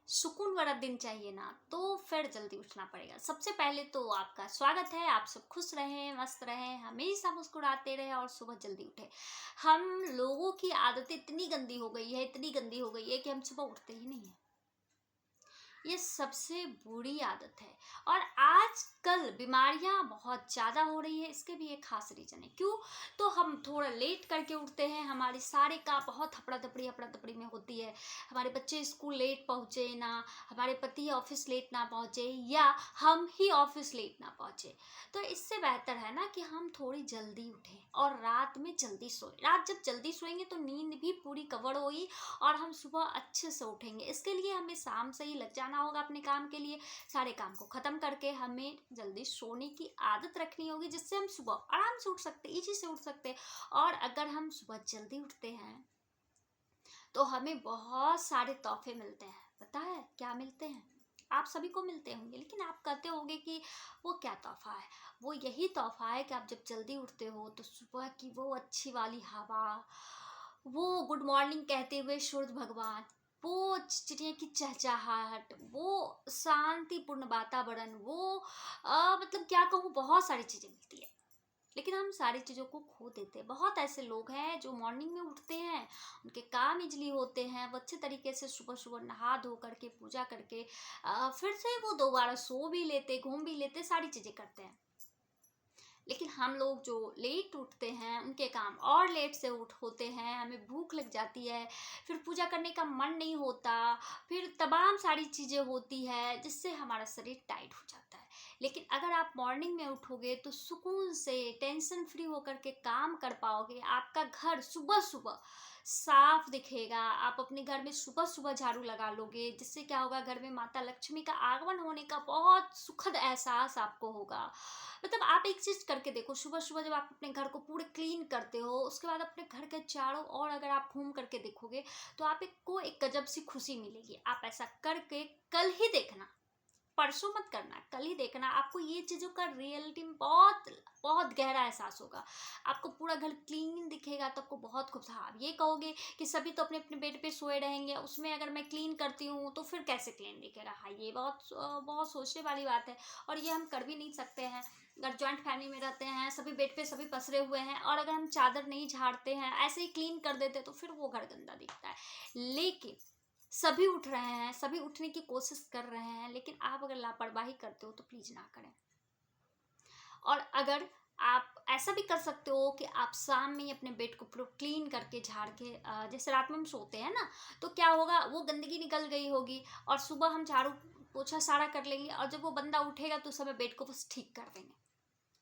सुकून वाला दिन चाहिए ना तो फिर जल्दी उठना पड़ेगा। सबसे पहले तो आपका स्वागत है, आप सब खुश रहें, मस्त रहें, हमेशा मुस्कुराते रहें और सुबह जल्दी उठें। हम लोगों की आदतें इतनी गंदी हो गई है, इतनी गंदी हो गई है कि हम सुबह उठते ही नहीं हैं। ये सबसे बुरी आदत है। और आजकल बीमारियां बहुत ज़्यादा हो रही है, इसके भी एक खास रीज़न है। क्यों? तो हम थोड़ा लेट करके उठते हैं, हमारे सारे काम बहुत हपड़ा दपड़ी में होती है। हमारे बच्चे स्कूल लेट पहुँचे ना, हमारे पति ऑफिस लेट ना पहुँचे, या हम ही ऑफिस लेट ना पहुँचे। तो इससे बेहतर है ना कि हम थोड़ी जल्दी उठें और रात में जल्दी सोएं। रात जब जल्दी सोएंगे तो नींद भी पूरी कवर होगी और हम सुबह अच्छे से उठेंगे। इसके लिए हमें शाम से ही लग जाना होगा अपने काम के लिए। सारे काम को ख़त्म करके हमें जल्दी सोने की आदत रखनी होगी, जिससे हम सुबह आराम से उठ सकते, इजी से उठ सकते। और अगर हम सुबह जल्दी उठते हैं तो हमें बहुत सारे तोहफे मिलते हैं। पता है क्या मिलते हैं? आप सभी को मिलते होंगे, लेकिन आप कहते होंगे कि वो क्या तोहफा है। वो यही तोहफा है कि आप जब जल्दी उठते हो तो सुबह की वो अच्छी वाली हवा, वो गुड मॉर्निंग कहते हुए सूरज भगवान, वो चिड़िया की चहचहाहट, वो शांतिपूर्ण वातावरण, वो मतलब क्या कहूँ, बहुत सारी चीज़ें मिलती है। लेकिन हम सारी चीज़ों को खो देते हैं। बहुत ऐसे लोग हैं जो मॉर्निंग में उठते हैं, उनके काम इजली होते हैं, वो अच्छे तरीके से सुबह सुबह नहा धो करके पूजा करके फिर से वो दोबारा सो भी लेते, घूम भी लेते, सारी चीज़ें करते हैं। लेकिन हम लोग जो लेट उठते हैं उनके काम और लेट से उठ होते हैं, हमें भूख लग जाती है, फिर पूजा करने का मन नहीं होता, फिर तमाम सारी चीज़ें होती है जिससे हमारा शरीर टाइट हो जाता है। लेकिन अगर आप मॉर्निंग में उठोगे तो सुकून से टेंशन फ्री होकर के काम कर पाओगे। आपका घर सुबह सुबह साफ दिखेगा, आप अपने घर में सुबह सुबह झाड़ू लगा लोगे, जिससे क्या होगा, घर में माता लक्ष्मी का आगमन होने का बहुत सुखद एहसास आपको होगा। मतलब आप एक चीज करके देखो, सुबह सुबह जब आप अपने घर को पूरे क्लीन करते हो, उसके बाद अपने घर के चारों ओर अगर आप घूम करके देखोगे तो आप को एक गजब सी खुशी मिलेगी। आप ऐसा करके कल ही देखना, परसों मत करना, कल ही देखना, आपको ये चीज़ों का रियलिटी में बहुत बहुत गहरा एहसास होगा। आपको पूरा घर क्लीन दिखेगा तो आपको बहुत खूब, हाँ आप ये कहोगे कि सभी तो अपने अपने बेड पे सोए रहेंगे, उसमें अगर मैं क्लीन करती हूँ तो फिर कैसे क्लीन दिखेगा। हाँ, ये बहुत बहुत सोचने वाली बात है और ये हम कर भी नहीं सकते हैं। अगर जॉइंट फैमिली में रहते हैं, सभी बेड पे सभी पसरे हुए हैं और अगर हम चादर नहीं झाड़ते हैं, ऐसे ही क्लीन कर देते तो फिर वो घर गंदा दिखता है। लेकिन सभी उठ रहे हैं, सभी उठने की कोशिश कर रहे हैं, लेकिन आप अगर लापरवाही करते हो तो प्लीज ना करें। और अगर आप ऐसा भी कर सकते हो कि आप शाम में ही अपने बेड को पूरा क्लीन करके झाड़ के, जैसे रात में हम सोते हैं ना, तो क्या होगा, वो गंदगी निकल गई होगी और सुबह हम झाड़ू पोछा सारा कर लेंगे और जब वो बंदा उठेगा तो उस समय बेड को बस ठीक कर देंगे,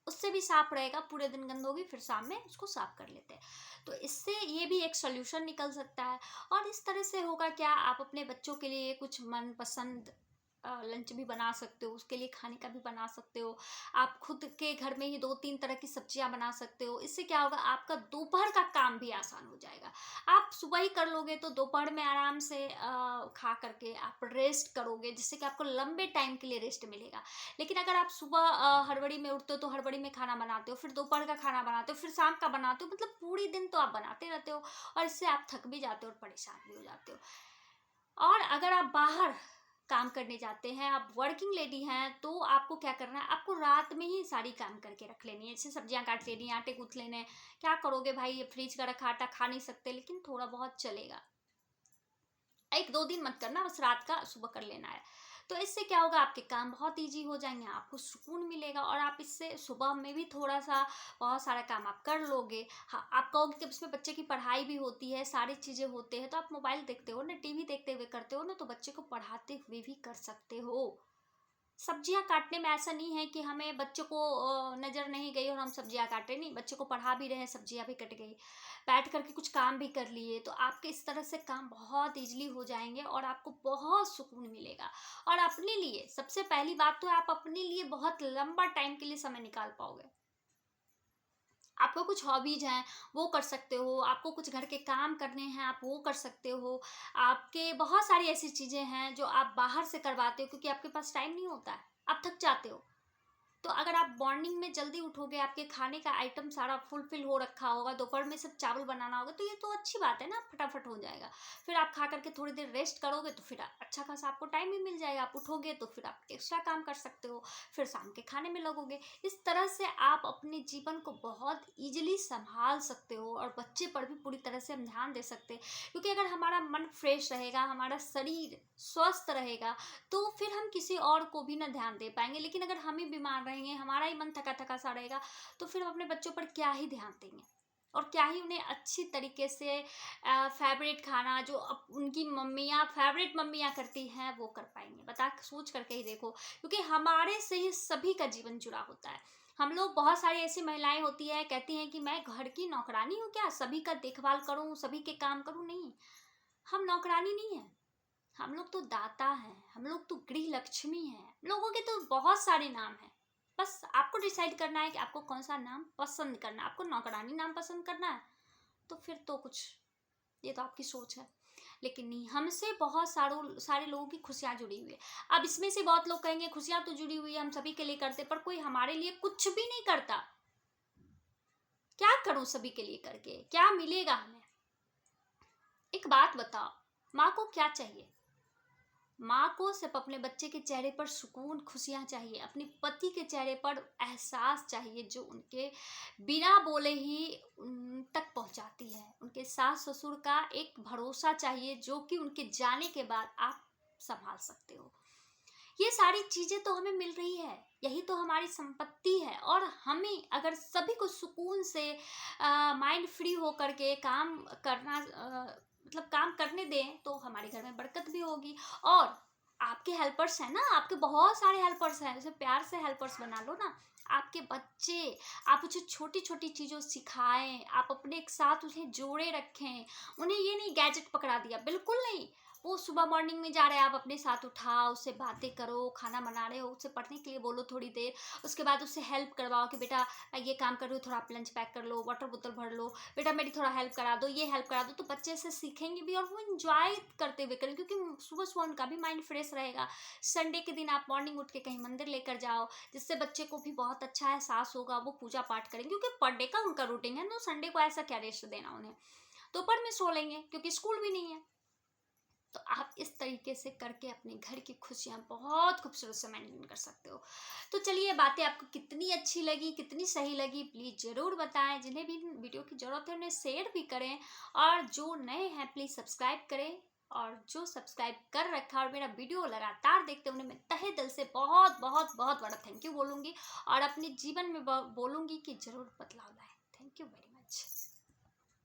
उससे भी साफ रहेगा। पूरे दिन गंद होगी, फिर शाम में उसको साफ कर लेते हैं। तो इससे ये भी एक सोल्यूशन निकल सकता है। और इस तरह से होगा क्या, आप अपने बच्चों के लिए कुछ मनपसंद लंच भी बना सकते हो, उसके लिए खाने का भी बना सकते हो। आप खुद के घर में ही 2-3 तरह की सब्जियां बना सकते हो। इससे क्या होगा, आपका दोपहर का काम भी आसान हो जाएगा। आप सुबह ही कर लोगे तो दोपहर में आराम से खा करके आप रेस्ट करोगे, जिससे कि आपको लंबे टाइम के लिए रेस्ट मिलेगा। लेकिन अगर आप सुबह हड़बड़ी में उठते हो तो हड़बड़ी में खाना बनाते हो, फिर दोपहर का खाना बनाते हो, फिर शाम का बनाते हो, मतलब पूरी दिन तो आप बनाते रहते हो और इससे आप थक भी जाते हो और परेशान भी हो जाते हो। और अगर आप बाहर काम करने जाते हैं, आप वर्किंग लेडी हैं, तो आपको क्या करना है, आपको रात में ही सारी काम करके रख लेनी है। जैसे सब्जियां काट लेनी है, आटे गूंथ लेने हैं। क्या करोगे भाई, ये फ्रिज का रखा आटा खा नहीं सकते, लेकिन थोड़ा बहुत चलेगा। 1-2 दिन मत करना, बस रात का सुबह कर लेना है। तो इससे क्या होगा, आपके काम बहुत ईजी हो जाएंगे, आपको सुकून मिलेगा और आप इससे सुबह में भी थोड़ा सा बहुत सारा काम आप कर लोगे। हाँ, आप कहोगे कि इसमें बच्चे की पढ़ाई भी होती है, सारी चीज़ें होते हैं, तो आप मोबाइल देखते हो ना, टीवी देखते हुए करते हो ना, तो बच्चे को पढ़ाते हुए भी कर सकते हो। सब्जियां काटने में ऐसा नहीं है कि हमें बच्चों को नज़र नहीं गई और हम सब्जियां काट रहे, नहीं, बच्चे को पढ़ा भी रहे हैं, सब्जियां भी कट गई, बैठ करके कुछ काम भी कर लिए, तो आपके इस तरह से काम बहुत इजली हो जाएंगे और आपको बहुत सुकून मिलेगा। और अपने लिए सबसे पहली बात तो है, आप अपने लिए बहुत लंबा टाइम के लिए समय निकाल पाओगे। आपको कुछ हॉबीज हैं वो कर सकते हो, आपको कुछ घर के काम करने हैं आप वो कर सकते हो। आपके बहुत सारी ऐसी चीज़ें हैं जो आप बाहर से करवाते हो क्योंकि आपके पास टाइम नहीं होता है, आप थक जाते हो। तो अगर आप मॉर्निंग में जल्दी उठोगे, आपके खाने का आइटम सारा फुलफिल हो रखा होगा, दोपहर में सब चावल बनाना होगा, तो ये तो अच्छी बात है ना, फटाफट हो जाएगा। फिर आप खा करके थोड़ी देर रेस्ट करोगे तो फिर अच्छा खासा आपको टाइम भी मिल जाएगा। आप उठोगे तो फिर आप एक्स्ट्रा काम कर सकते हो, फिर शाम के खाने में लगोगे। इस तरह से आप अपने जीवन को बहुत ईजिली संभाल सकते हो और बच्चे पर भी पूरी तरह से हम ध्यान दे सकते हैं। क्योंकि अगर हमारा मन फ्रेश रहेगा, हमारा शरीर स्वस्थ रहेगा, तो फिर हम किसी और को भी ना ध्यान दे पाएंगे। लेकिन अगर हम ही बीमार रहेंगे, हमारा ही मन थका थका सा रहेगा, तो फिर हम अपने बच्चों पर क्या ही ध्यान देंगे और क्या ही उन्हें अच्छी तरीके से फेवरेट खाना जो उनकी मम्मियाँ फेवरेट मम्मियाँ करती हैं वो कर पाएंगे। बता सोच करके ही देखो, क्योंकि हमारे से ही सभी का जीवन जुड़ा होता है। हम लोग बहुत सारी ऐसी महिलाएं होती है, कहती हैं कि मैं घर की नौकरानी हूँ क्या, सभी का देखभाल करूँ, सभी के काम करूँ। नहीं, हम नौकरानी नहीं है, हम लोग तो दाता हैं, हम लोग तो गृह लक्ष्मी हैं। लोगों के तो बहुत सारे नाम हैं, बस आपको डिसाइड करना है कि आपको कौन सा नाम पसंद करना है। आपको नौकरानी नाम पसंद करना है तो फिर तो कुछ, ये तो आपकी सोच है। लेकिन नहीं, हमसे बहुत सारे लोगों की खुशियां जुड़ी हुई है। अब इसमें से बहुत लोग कहेंगे खुशियां तो जुड़ी हुई है, हम सभी के लिए करते, पर कोई हमारे लिए कुछ भी नहीं करता। क्या करूं सभी के लिए करके, क्या मिलेगा हमें? एक बात बताओ, माँ को क्या चाहिए? माँ को सिर्फ अपने बच्चे के चेहरे पर सुकून, खुशियाँ चाहिए, अपने पति के चेहरे पर एहसास चाहिए जो उनके बिना बोले ही उन तक पहुँचाती है। उनके सास ससुर का एक भरोसा चाहिए जो कि उनके जाने के बाद आप संभाल सकते हो। ये सारी चीज़ें तो हमें मिल रही है, यही तो हमारी संपत्ति है। और हमें अगर सभी को सुकून से माइंड फ्री हो करके काम करना मतलब काम करने दें, तो हमारे घर में बरकत भी होगी। और आपके हेल्पर्स हैं ना, आपके बहुत सारे हेल्पर्स हैं, उसे प्यार से हेल्पर्स बना लो ना। आपके बच्चे, आप उसे छोटी छोटी चीज़ों सिखाएं, आप अपने एक साथ उन्हें जोड़े रखें। उन्हें ये नहीं गैजेट पकड़ा दिया, बिल्कुल नहीं। वो सुबह मॉर्निंग में जा रहे हैं, आप अपने साथ उठाओ, उससे बातें करो, खाना बना रहे हो उससे पढ़ने के लिए बोलो थोड़ी देर, उसके बाद उससे हेल्प करवाओ कि बेटा ये काम कर रही हो, थोड़ा आप लंच पैक कर लो, वाटर बोतल भर लो, बेटा मेरी थोड़ा हेल्प करा दो, ये हेल्प करा दो। तो बच्चे से सीखेंगे भी और वो इंजॉय करते हुए करेंगे, क्योंकि सुबह सुबह उनका भी माइंड फ्रेश रहेगा। संडे के दिन आप मॉर्निंग उठ के कहीं मंदिर लेकर जाओ, जिससे बच्चे को भी बहुत अच्छा एहसास होगा, वो पूजा पाठ करेंगे, क्योंकि पर डे का उनका रूटीन है। तो संडे को ऐसा क्या रेस्ट देना उन्हें, दोपहर में सो लेंगे क्योंकि स्कूल भी नहीं है। तो आप इस तरीके से करके अपने घर की खुशियाँ बहुत खूबसूरत से मेंटेन कर सकते हो। तो चलिए, बातें आपको कितनी अच्छी लगी, कितनी सही लगी, प्लीज़ ज़रूर बताएं। जिन्हें भी वीडियो की ज़रूरत है उन्हें शेयर भी करें, और जो नए हैं प्लीज़ सब्सक्राइब करें। और जो सब्सक्राइब कर रखा और मेरा वीडियो लगातार देखते हैं उन्हें मैं तहे दिल से बहुत बहुत बहुत बड़ा थैंक यू बोलूँगी, और अपने जीवन में बोलूँगी कि ज़रूर बदलाव लाएं। Thank you very much.